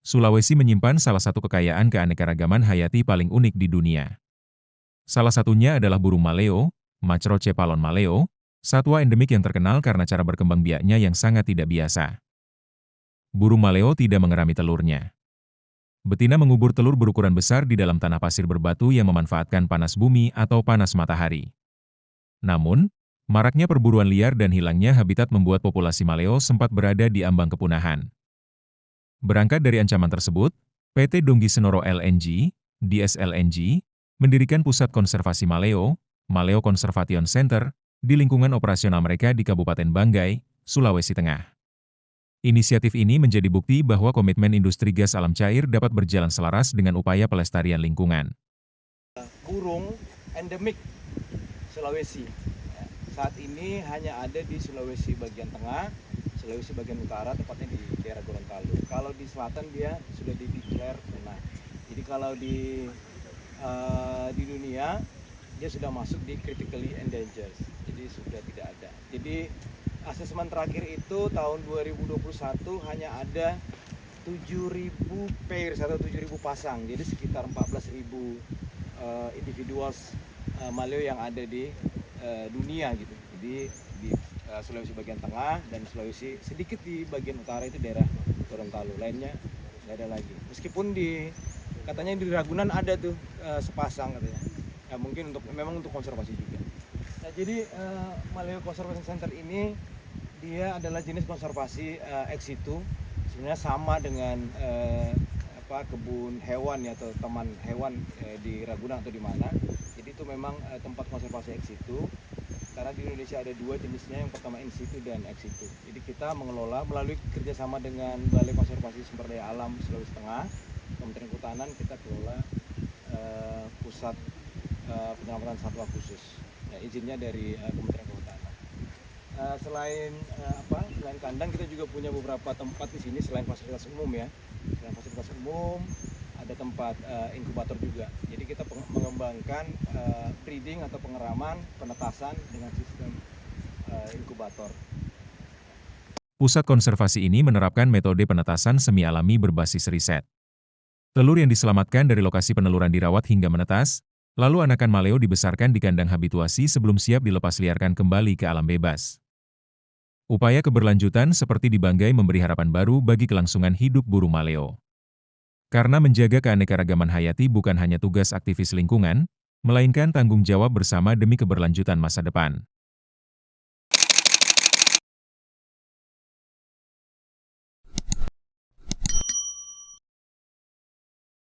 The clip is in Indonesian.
Sulawesi menyimpan salah satu kekayaan keanekaragaman hayati paling unik di dunia. Salah satunya adalah burung maleo, Macrocephalon maleo, satwa endemik yang terkenal karena cara berkembang biaknya yang sangat tidak biasa. Burung maleo tidak mengerami telurnya. Betina mengubur telur berukuran besar di dalam tanah pasir berbatu yang memanfaatkan panas bumi atau panas matahari. Namun, maraknya perburuan liar dan hilangnya habitat membuat populasi maleo sempat berada di ambang kepunahan. Berangkat dari ancaman tersebut, PT Donggi Senoro LNG, DSLNG, mendirikan Pusat Konservasi Maleo, Maleo Conservation Center, di lingkungan operasional mereka di Kabupaten Banggai, Sulawesi Tengah. Inisiatif ini menjadi bukti bahwa komitmen industri gas alam cair dapat berjalan selaras dengan upaya pelestarian lingkungan. Burung endemik Sulawesi. Saat ini hanya ada di Sulawesi bagian tengah, Sulawesi bagian utara, tepatnya di daerah Gorontalo. Kalau di selatan dia sudah di-declare punah. Jadi kalau di dunia dia sudah masuk di critically endangered. Jadi sudah tidak ada. Jadi asesmen terakhir itu tahun 2021 hanya ada 7.000 pairs atau 7.000 pasang. Jadi sekitar 14.000 individuals maleo yang ada di dunia gitu. Jadi di Sulawesi bagian tengah dan Sulawesi sedikit di bagian utara itu daerah Gorontalo, lainnya nggak ada lagi. Meskipun katanya di Ragunan ada tuh sepasang katanya. Ya, mungkin memang untuk konservasi juga. Nah, jadi Maleo Conservation Center ini dia adalah jenis konservasi ex situ. Sebenarnya sama dengan kebun hewan ya, atau taman hewan di Ragunan atau di mana. Jadi itu memang tempat konservasi ex situ. Karena di Indonesia ada dua jenisnya, yang pertama in situ dan ex situ. Jadi kita mengelola melalui kerjasama dengan Balai Konservasi Sumber Daya Alam Sulawesi Tengah, Kementerian Kehutanan, kita kelola pusat penyelamatan satwa khusus. Ya, izinnya dari Kementerian Kehutanan. Selain kandang, kita juga punya beberapa tempat di sini selain fasilitas umum ya. Selain fasilitas umum, ada tempat inkubator juga. Jadi kita mengembangkan breeding atau pengeraman, penetasan dengan sistem inkubator. Pusat konservasi ini menerapkan metode penetasan semi-alami berbasis riset. Telur yang diselamatkan dari lokasi peneluran dirawat hingga menetas, lalu anakan maleo dibesarkan di kandang habituasi sebelum siap dilepas liarkan kembali ke alam bebas. Upaya keberlanjutan seperti di Banggai memberi harapan baru bagi kelangsungan hidup burung maleo. Karena menjaga keanekaragaman hayati bukan hanya tugas aktivis lingkungan, melainkan tanggung jawab bersama demi keberlanjutan masa depan.